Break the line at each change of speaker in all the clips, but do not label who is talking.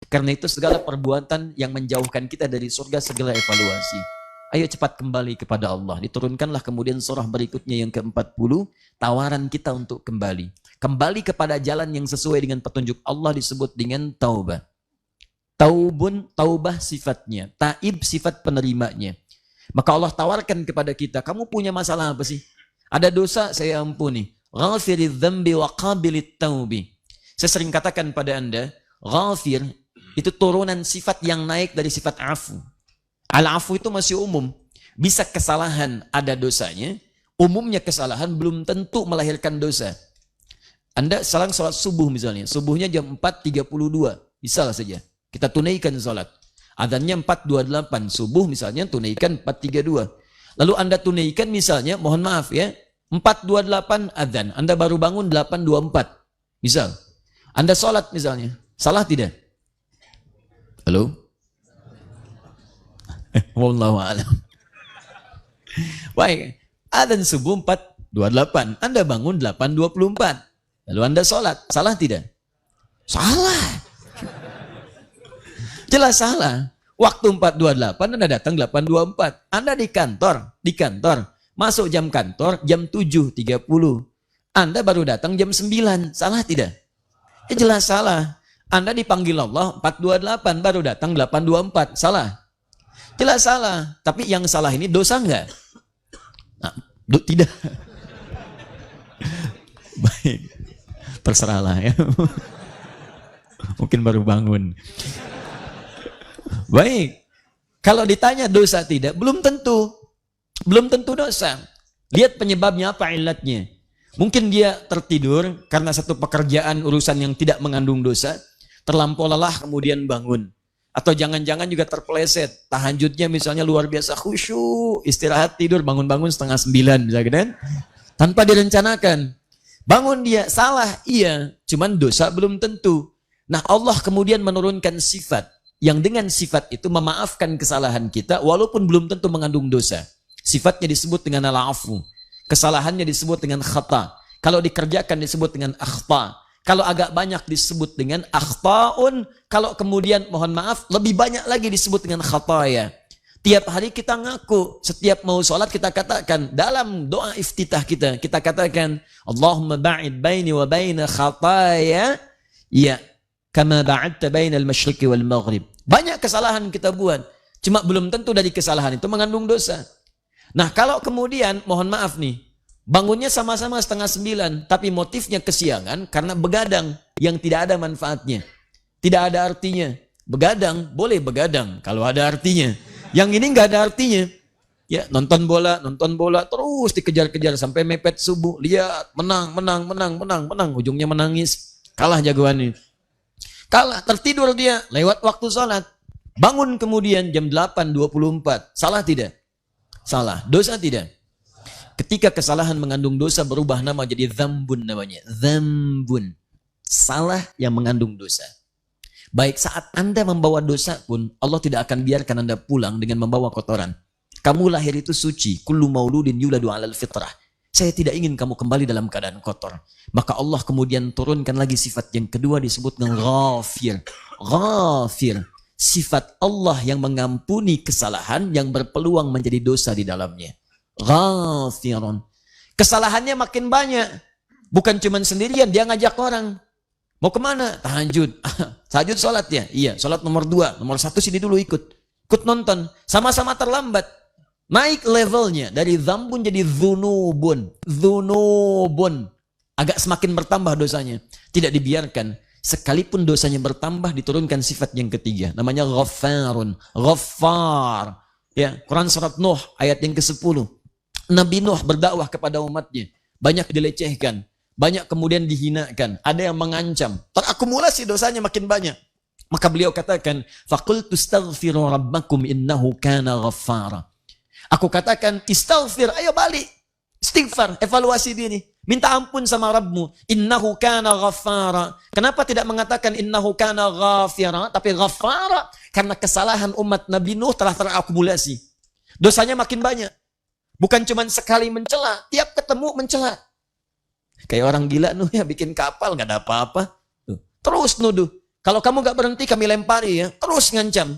Karena itu segala perbuatan yang menjauhkan kita dari surga segala evaluasi. Ayo cepat kembali kepada Allah. Diturunkanlah kemudian surah berikutnya yang ke-40, tawaran kita untuk kembali. Kembali kepada jalan yang sesuai dengan petunjuk Allah disebut dengan taubah. Taubah sifatnya, taib sifat penerimanya. Maka Allah tawarkan kepada kita, kamu punya masalah apa sih? Ada dosa, saya ampuni. Ghafiridz dzambi wa qabilit taubi. Saya sering katakan pada Anda, ghafir itu turunan sifat yang naik dari sifat afu. Al-afu itu masih umum. Bisa kesalahan ada dosanya, umumnya kesalahan belum tentu melahirkan dosa. Anda salah sholat subuh misalnya, subuhnya jam 4.32, bisa lah saja. Kita tunaikan sholat. Adzannya 4.28, subuh misalnya tunaikan 4.32. Lalu Anda tunaikan misalnya, mohon maaf ya, 4.28 adzan, Anda baru bangun 8.24. Misal, Anda sholat misalnya, salah tidak? Halo? Wallahu a'lam. Baik, adzan subuh 4.28, Anda bangun 8.24. Lalu Anda sholat, salah tidak? Salah. Jelas salah. Waktu 4.28 Anda datang 8.24. Anda di kantor, masuk jam kantor jam 7.30. Anda baru datang jam 9. Salah tidak? Ya jelas salah. Anda dipanggil Allah 4.28, baru datang 8.24. Salah? Jelas salah. Tapi yang salah ini dosa enggak? Nah, tidak. Baik. Terserahlah ya. Mungkin baru bangun. Baik. Kalau ditanya dosa tidak, belum tentu. Belum tentu dosa. Lihat penyebabnya apa ilatnya. Mungkin dia tertidur karena satu pekerjaan urusan yang tidak mengandung dosa, terlampau lelah kemudian bangun. Atau jangan-jangan juga terpeleset. Tahajudnya misalnya luar biasa khusyuk, istirahat tidur, bangun-bangun 8:30 misalnya kan? Tanpa direncanakan. Bangun dia, salah, iya. Cuman dosa belum tentu. Nah Allah kemudian menurunkan sifat. Yang dengan sifat itu memaafkan kesalahan kita walaupun belum tentu mengandung dosa. Sifatnya disebut dengan al-afu. Kesalahannya disebut dengan khata. Kalau dikerjakan disebut dengan akhta. Kalau agak banyak disebut dengan akhta'un. Kalau kemudian mohon maaf lebih banyak lagi disebut dengan khataya. Tiap hari kita ngaku, setiap mau sholat kita katakan, dalam doa iftitah kita katakan, Allahumma ba'id baini wa baina khataya, ya, kama ba'adta bainal masyriqi wal maghrib. Banyak kesalahan kita buat, cuma belum tentu dari kesalahan itu mengandung dosa. Nah kalau kemudian, mohon maaf nih, bangunnya sama-sama 8:30, tapi motifnya kesiangan karena begadang yang tidak ada manfaatnya. Tidak ada artinya. Begadang, boleh begadang kalau ada artinya. Yang ini nggak ada artinya. Ya, nonton bola, terus dikejar-kejar sampai mepet subuh. Lihat, menang. Ujungnya menangis. Kalah jagoannya. Kalah, tertidur dia lewat waktu sholat. Bangun kemudian jam 8.24. Salah tidak? Salah. Dosa tidak? Ketika kesalahan mengandung dosa berubah nama jadi dzambun namanya. Dzambun. Salah yang mengandung dosa. Baik saat Anda membawa dosa pun Allah tidak akan biarkan Anda pulang dengan membawa kotoran. Kamu lahir itu suci. Kullu mauludin yuladu 'alal fitrah. Saya tidak ingin kamu kembali dalam keadaan kotor. Maka Allah kemudian turunkan lagi sifat yang kedua disebut dengan ghafir. Ghafir. Sifat Allah yang mengampuni kesalahan yang berpeluang menjadi dosa di dalamnya. Ghafirun. Kesalahannya makin banyak. Bukan cuma sendirian, dia ngajak orang. Mau kemana? Tahajud. Tahajud sholat ya? Iya, sholat nomor 2. Nomor 1 sini dulu ikut nonton. Sama-sama terlambat. Naik levelnya. Dari dzambun jadi dzunubun. Dzunubun. Agak semakin bertambah dosanya. Tidak dibiarkan. Sekalipun dosanya bertambah, diturunkan sifat yang ketiga. Namanya ghaffarun. Ghaffar. Ya, Quran surat Nuh ayat yang ke-10. Nabi Nuh berdakwah kepada umatnya. Banyak dilecehkan. Banyak kemudian dihinakan. Ada yang mengancam. Terakumulasi dosanya makin banyak. Maka beliau katakan, faqultu astaghfiru rabbakum innahu kana ghaffara. Aku katakan, istaghfir, ayo balik. Istighfar, evaluasi diri. Minta ampun sama Rabbmu. Innahu kana ghaffara. Kenapa tidak mengatakan innahu kana ghafira, tapi ghaffara? Karena kesalahan umat Nabi Nuh telah terakumulasi. Dosanya makin banyak. Bukan cuma sekali mencela, tiap ketemu mencela. Kayak orang gila Nuh ya bikin kapal, nggak ada apa-apa. Terus nuduh. Kalau kamu gak berhenti, kami lempari ya. Terus ngancam.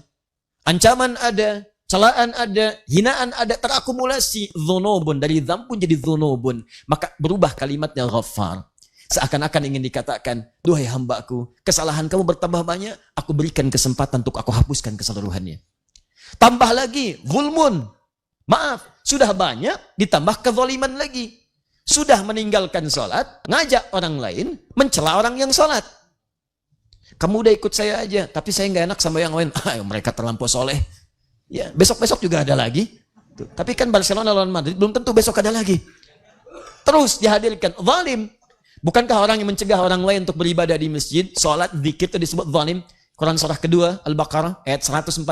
Ancaman ada, celaan ada, hinaan ada, terakumulasi. Dzunubun, dari dzambun jadi dzunubun. Maka berubah kalimatnya Ghaffar. Seakan-akan ingin dikatakan, duhai hambaku, kesalahan kamu bertambah banyak, aku berikan kesempatan untuk aku hapuskan keseluruhannya. Tambah lagi, zulmun. Maaf, sudah banyak, ditambah kezaliman lagi. Sudah meninggalkan sholat, ngajak orang lain, mencela orang yang sholat. Kamu udah ikut saya aja, tapi saya nggak enak sama yang lain. Mereka terlampau soleh. Ya, besok-besok juga ada lagi. Tuh. Tapi kan Barcelona lawan Madrid, belum tentu besok ada lagi. Terus dihadirkan, zalim. Bukankah orang yang mencegah orang lain untuk beribadah di masjid, sholat, zikir itu disebut zalim? Quran surah kedua, Al-Baqarah, ayat 114.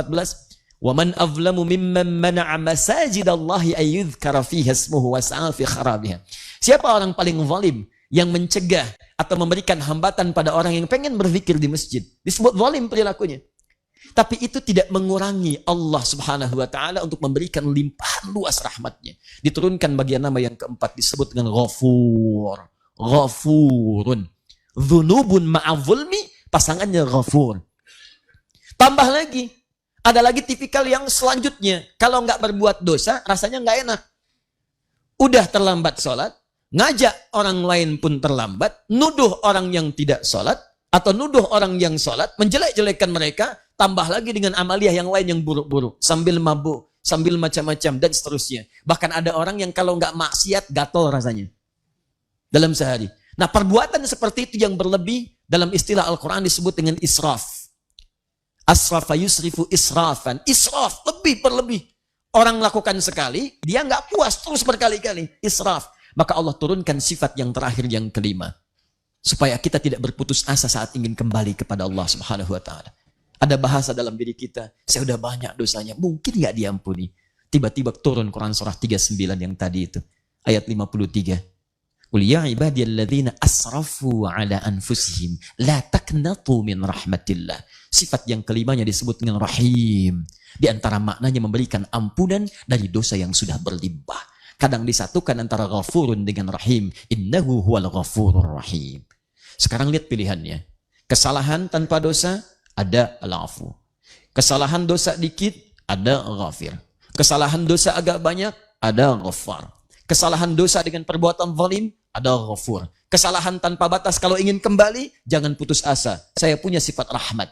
وَمَنْ أَظْلَمُ مِمَّنْ مَنَعَ مَسَاجِدَ اللَّهِ أَنْ يُذْكَرَ فِيهَا اسْمُهُ وَسَعَى فِي خَرَابِهَا. Siapa orang paling zalim yang mencegah atau memberikan hambatan pada orang yang pengen berzikir di masjid? Disebut zalim perilakunya. Tapi itu tidak mengurangi Allah Subhanahu wa taala untuk memberikan limpahan luas rahmatnya. Diturunkan bagian nama yang keempat disebut dengan Ghafur. Ghafurun. Dzunubun ma'a zulmi, pasangannya Ghafur. Tambah lagi, ada lagi tipikal yang selanjutnya. Kalau nggak berbuat dosa, rasanya nggak enak. Udah terlambat sholat, ngajak orang lain pun terlambat, nuduh orang yang tidak sholat, atau nuduh orang yang sholat, menjelek-jelekan mereka, tambah lagi dengan amaliah yang lain yang buruk-buruk. Sambil mabuk, sambil macam-macam, dan seterusnya. Bahkan ada orang yang kalau nggak maksiat, gatal rasanya. Dalam sehari. Nah, perbuatan seperti itu yang berlebih, dalam istilah Al-Quran disebut dengan israf. Asrafa yusrifu israfan. Israf, lebih berlebih. Orang lakukan sekali, dia nggak puas, terus berkali-kali. Israf. Maka Allah turunkan sifat yang terakhir, yang kelima. Supaya kita tidak berputus asa saat ingin kembali kepada Allah Subhanahu wa ta'ala. Ada bahasa dalam diri kita, saya udah banyak dosanya, mungkin nggak diampuni. Tiba-tiba turun Quran surah 39 yang tadi itu. Ayat 53. Qul ya ibadiyalladzina asrafu ala anfusihim la taqnatu min rahmatillah. Sifat yang kelimanya disebut dengan Rahim. Di antara maknanya memberikan ampunan dari dosa yang sudah berlimpah. Kadang disatukan antara Ghafurun dengan Rahim. Innahu huwal Ghafurur Rahim. Sekarang lihat pilihannya. Kesalahan tanpa dosa, ada Al-Afu. Kesalahan dosa dikit, ada Ghafir. Kesalahan dosa agak banyak, ada Ghaffar. Kesalahan dosa dengan perbuatan zalim, ada Ghafur. Kesalahan tanpa batas, kalau ingin kembali, jangan putus asa. Saya punya sifat rahmat.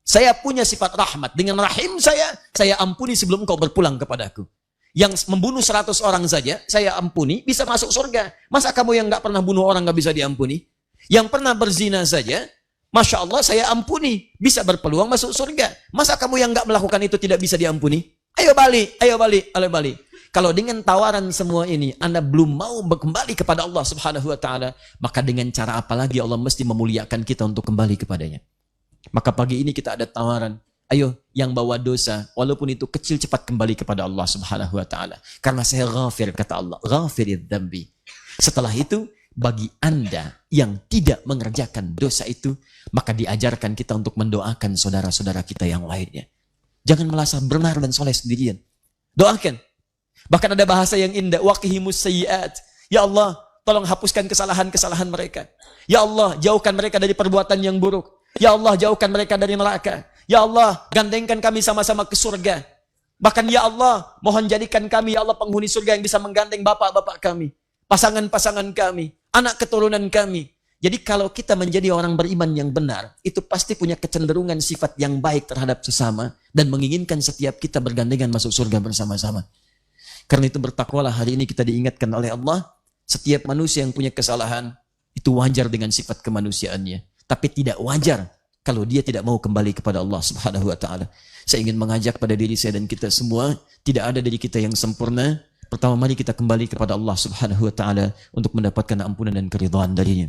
Saya punya sifat rahmat. Dengan rahim saya ampuni sebelum engkau berpulang kepadaku. Yang membunuh 100 orang saja, saya ampuni, bisa masuk surga. Masa kamu yang nggak pernah bunuh orang nggak bisa diampuni? Yang pernah berzina saja, Masya Allah saya ampuni, bisa berpeluang masuk surga. Masa kamu yang nggak melakukan itu tidak bisa diampuni? Ayo balik, ayo balik, ayo balik. Kalau dengan tawaran semua ini, Anda belum mau kembali kepada Allah Subhanahu wa ta'ala, maka dengan cara apa lagi Allah mesti memuliakan kita untuk kembali kepadanya. Maka pagi ini kita ada tawaran, ayo yang bawa dosa, walaupun itu kecil, cepat kembali kepada Allah Subhanahu wa ta'ala. Karena saya ghafir, kata Allah, ghafirid dzambi. Setelah itu, bagi Anda yang tidak mengerjakan dosa itu, maka diajarkan kita untuk mendoakan saudara-saudara kita yang lainnya. Jangan merasa benar dan soleh sendirian. Doakan. Bahkan ada bahasa yang indah, waqihimus sayyiat. Ya Allah, tolong hapuskan kesalahan-kesalahan mereka. Ya Allah, jauhkan mereka dari perbuatan yang buruk. Ya Allah, jauhkan mereka dari neraka. Ya Allah, gandengkan kami sama-sama ke surga. Bahkan ya Allah, mohon jadikan kami ya Allah penghuni surga yang bisa menggandeng bapak-bapak kami, pasangan-pasangan kami, anak keturunan kami. Jadi kalau kita menjadi orang beriman yang benar, itu pasti punya kecenderungan sifat yang baik terhadap sesama dan menginginkan setiap kita bergandengan masuk surga bersama-sama. Karena itu bertakwalah, hari ini kita diingatkan oleh Allah, setiap manusia yang punya kesalahan, itu wajar dengan sifat kemanusiaannya. Tapi tidak wajar kalau dia tidak mau kembali kepada Allah Subhanahu wa ta'ala. Saya ingin mengajak pada diri saya dan kita semua, tidak ada diri kita yang sempurna. Pertama, mari kita kembali kepada Allah Subhanahu wa ta'ala untuk mendapatkan ampunan dan keridhaan darinya.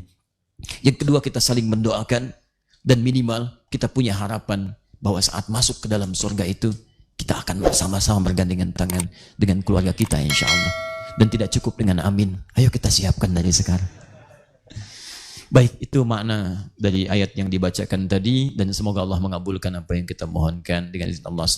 Yang kedua, kita saling mendoakan, dan minimal kita punya harapan bahwa saat masuk ke dalam surga itu, kita akan bersama-sama bergandengan tangan dengan keluarga kita insya Allah. Dan tidak cukup dengan amin. Ayo kita siapkan dari sekarang. Baik, itu makna dari ayat yang dibacakan tadi. Dan semoga Allah mengabulkan apa yang kita mohonkan dengan izin Allah.